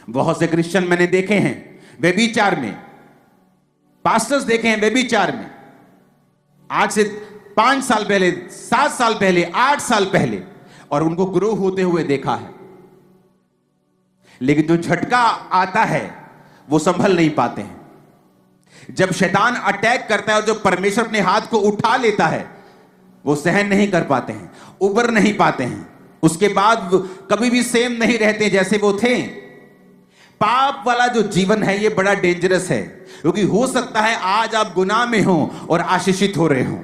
बहुत से क्रिश्चियन मैंने देखे हैं व्यभिचार में, पास्टर्स देखे हैं व्यभिचार में, आज से 5 साल पहले, 7 साल पहले, 8 साल पहले, और उनको ग्रो होते हुए देखा है। लेकिन जो झटका आता है वो संभल नहीं पाते हैं। जब शैतान अटैक करता है और जब परमेश्वर अपने हाथ को उठा लेता है, वो सहन नहीं कर पाते हैं, उबर नहीं पाते हैं। उसके बाद कभी भी सेम नहीं रहते जैसे वो थे। पाप वाला जो जीवन है ये बड़ा डेंजरस है, क्योंकि हो सकता है आज आप गुनाह में हो और आशीषित हो रहे हो,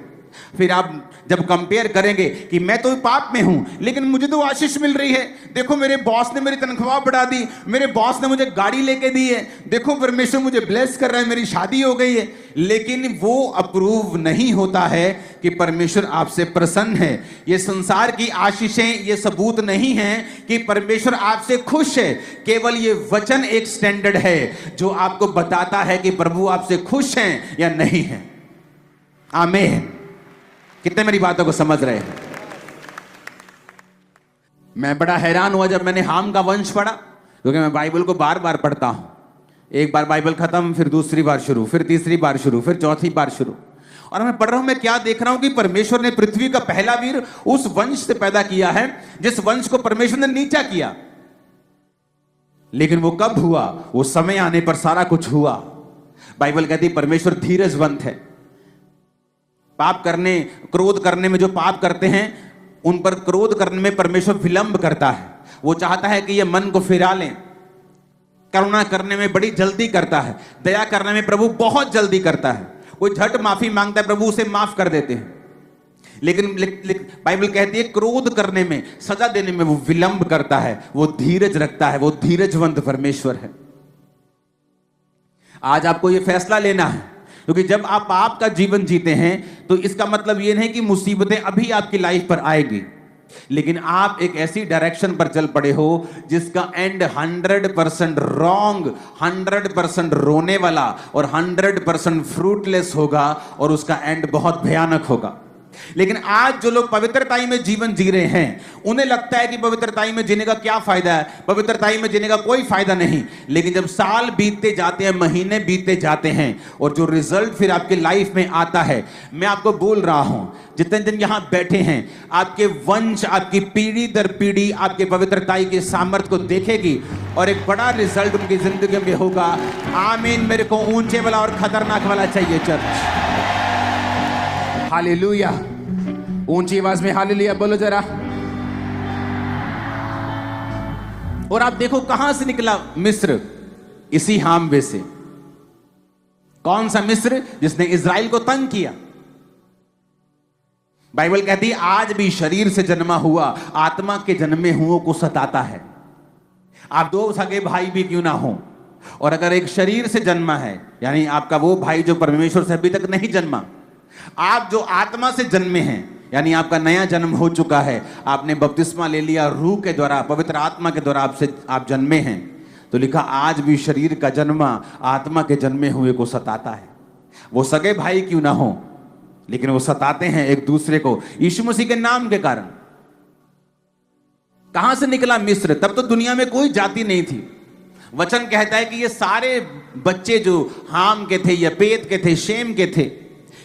फिर आप जब कंपेयर करेंगे कि मैं तो पाप में हूं लेकिन मुझे तो आशीष मिल रही है, देखो मेरे बॉस ने मेरी तनख्वाह बढ़ा दी, मेरे बॉस ने मुझे गाड़ी लेके दी है, देखो परमेश्वर मुझे ब्लेस कर रहा है, मेरी शादी हो गई है। लेकिन वो अप्रूव नहीं होता है कि परमेश्वर आपसे प्रसन्न है। ये संसार की आशीषें ये सबूत नहीं है कि परमेश्वर आपसे खुश है। केवल ये वचन एक स्टैंडर्ड है जो आपको बताता है कि प्रभु आपसे खुश हैं या नहीं है। आमीन। कितने मेरी बातों को समझ रहे हैं? मैं बड़ा हैरान हुआ जब मैंने हाम का वंश पढ़ा, क्योंकि मैं बाइबल को बार बार पढ़ता हूं। एक बार बाइबल खत्म, फिर दूसरी बार शुरू, फिर तीसरी बार शुरू, फिर चौथी बार शुरू। और मैं पढ़ रहा हूं, मैं क्या देख रहा हूं कि परमेश्वर ने पृथ्वी का पहला वीर उस वंश से पैदा किया है जिस वंश को परमेश्वर ने नीचा किया। लेकिन वो कब हुआ? वो समय आने पर सारा कुछ हुआ। बाइबल कहती है परमेश्वर धीरजवंत है। पाप करने, क्रोध करने में जो पाप करते हैं उन पर क्रोध करने में परमेश्वर विलंब करता है। वो चाहता है कि ये मन को फिरा लें। करुणा करने में बड़ी जल्दी करता है, दया करने में प्रभु बहुत जल्दी करता है। कोई झट माफी मांगता है, प्रभु उसे माफ कर देते हैं। लेकिन बाइबल कहती है क्रोध करने में, सजा देने में वो विलंब करता है, वो धीरज रखता है, वो धीरजवंत परमेश्वर है। आज आपको ये फैसला लेना है, क्योंकि जब आप पाप का जीवन जीते हैं तो इसका मतलब यह नहीं कि मुसीबतें अभी आपकी लाइफ पर आएगी, लेकिन आप एक ऐसी डायरेक्शन पर चल पड़े हो जिसका एंड 100% रॉन्ग, 100% रोने वाला और 100% फ्रूटलेस होगा, और उसका एंड बहुत भयानक होगा। लेकिन आज जो लोग पवित्रताई में जीवन जी रहे हैं उन्हें लगता है कि पवित्रताई में जीने का क्या फायदा है, पवित्रताई में जीने का कोई फायदा नहीं। लेकिन जब साल बीतते जाते हैं, महीने बीतते जाते हैं, और जो रिजल्ट फिर आपके लाइफ में आता है, मैं आपको बोल रहा हूं, जितने दिन यहां बैठे हैं आपके वंश, आपकी पीढ़ी दर पीढ़ी आपके पवित्रताई के सामर्थ्य को देखेगी और एक बड़ा रिजल्ट उनकी जिंदगी में होगा। आमीन। मेरे को ऊंचे वाला और खतरनाक वाला चाहिए चर्च। हालेलुया। ऊंची आवाज में हालेलुया बोलो जरा। और आप देखो कहां से निकला मिस्र? इसी हामवे से। कौन सा मिस्र? जिसने इज़राइल को तंग किया। बाइबल कहती है आज भी शरीर से जन्मा हुआ आत्मा के जन्मे हुओं को सताता है। आप दो सगे भाई भी क्यों ना हो, और अगर एक शरीर से जन्मा है, यानी आपका वो भाई जो परमेश्वर से अभी तक नहीं जन्मा, आप जो आत्मा से जन्मे हैं, यानी आपका नया जन्म हो चुका है, आपने बपतिस्मा ले लिया रूह के द्वारा, पवित्र आत्मा के द्वारा आप जन्मे हैं, तो लिखा आज भी शरीर का जन्मा आत्मा के जन्मे हुए को सताता है। वो सगे भाई क्यों ना हो, लेकिन वो सताते हैं एक दूसरे को यीशु मसीह के नाम के कारण। कहां से निकला मिस्र? तब तो दुनिया में कोई जाति नहीं थी। वचन कहता है कि ये सारे बच्चे जो हाम के थे, यपेत के थे, शेम के थे,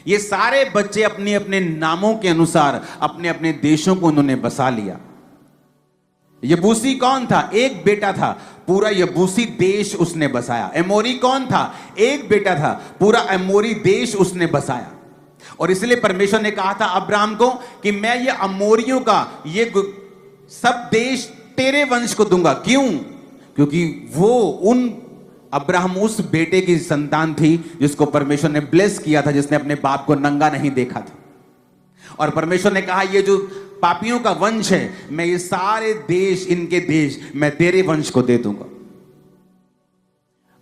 ये सारे बच्चे अपने अपने नामों के अनुसार अपने अपने देशों को उन्होंने बसा लिया। यबूसी कौन था? एक बेटा था, पूरा यबूसी देश उसने बसाया। एमोरी कौन था? एक बेटा था, पूरा एमोरी देश उसने बसाया। और इसलिए परमेश्वर ने कहा था अब्राहम को कि मैं ये अमोरियों का ये सब देश तेरे वंश को दूंगा। क्यों? क्योंकि वो अब्राहम उस बेटे की संतान थी जिसको परमेश्वर ने ब्लेस किया था, जिसने अपने बाप को नंगा नहीं देखा था। और परमेश्वर ने कहा ये जो पापियों का वंश है, मैं ये सारे देश, इनके देश मैं तेरे वंश को दे दूंगा।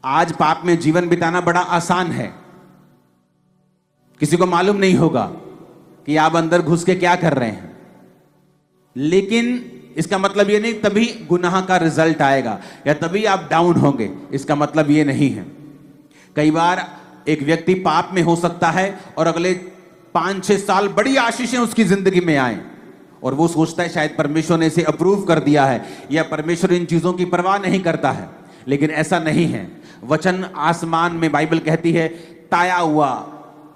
आज पाप में जीवन बिताना बड़ा आसान है। किसी को मालूम नहीं होगा कि आप अंदर घुस के क्या कर रहे हैं, लेकिन इसका मतलब ये नहीं तभी गुनाह का रिजल्ट आएगा या तभी आप डाउन होंगे, इसका मतलब ये नहीं है। कई बार एक व्यक्ति पाप में हो सकता है और अगले 5-6 साल बड़ी आशीषें उसकी जिंदगी में आए, और वो सोचता है शायद परमेश्वर ने इसे अप्रूव कर दिया है या परमेश्वर इन चीजों की परवाह नहीं करता है। लेकिन ऐसा नहीं है। वचन आसमान में, बाइबल कहती है, ताया हुआ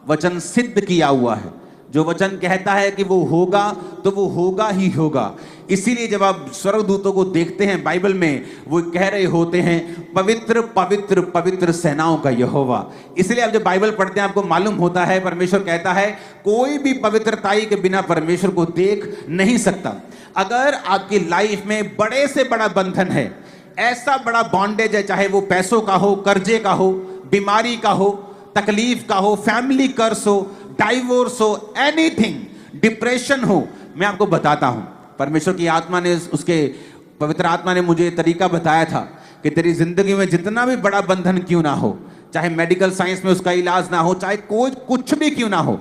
वचन सिद्ध किया हुआ है। जो वचन कहता है कि वो होगा तो वो होगा ही होगा। इसीलिए जब आप स्वर्गदूतों को देखते हैं बाइबल में, वो कह रहे होते हैं, पवित्र पवित्र पवित्र सेनाओं का यहोवा। इसलिए आप जब बाइबल पढ़ते हैं आपको मालूम होता है, परमेश्वर कहता है कोई भी पवित्रताई के बिना परमेश्वर को देख नहीं सकता। अगर आपकी लाइफ में बड़े से बड़ा बंधन है, ऐसा बड़ा बॉन्डेज है, चाहे वो पैसों का हो, कर्जे का हो, बीमारी का हो, तकलीफ का हो, फैमिली कर्स हो, डाइवोर्स हो, एनीथिंग, डिप्रेशन हो, मैं आपको बताता हूं, परमेश्वर की आत्मा ने, उसके पवित्र आत्मा ने मुझे तरीका बताया था कि तेरी जिंदगी में जितना भी बड़ा बंधन क्यों ना हो, चाहे मेडिकल साइंस में उसका इलाज ना हो, चाहे कोई कुछ भी क्यों ना हो,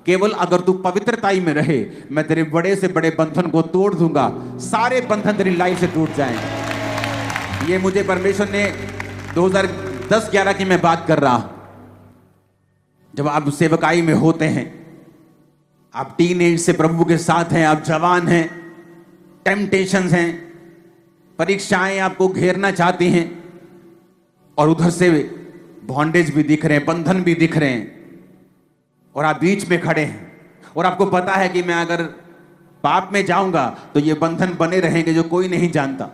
केवल अगर तू पवित्रताई में रहे, मैं तेरे बड़े से बड़े बंधन को तोड़ दूंगा। सारे बंधन तेरी लाइफ से टूट जाएंगे। ये मुझे परमेश्वर ने 2010-11 की मैं बात कर रहा हूं। जब आप सेवकाई में होते हैं, आप टीन एज से प्रभु के साथ हैं, आप जवान हैं, टेम्पटेशंस हैं, परीक्षाएं आपको घेरना चाहती हैं, और उधर से बॉन्डेज भी दिख रहे हैं, बंधन भी दिख रहे हैं, और आप बीच में खड़े हैं, और आपको पता है कि मैं अगर पाप में जाऊंगा तो ये बंधन बने रहेंगे जो कोई नहीं जानता।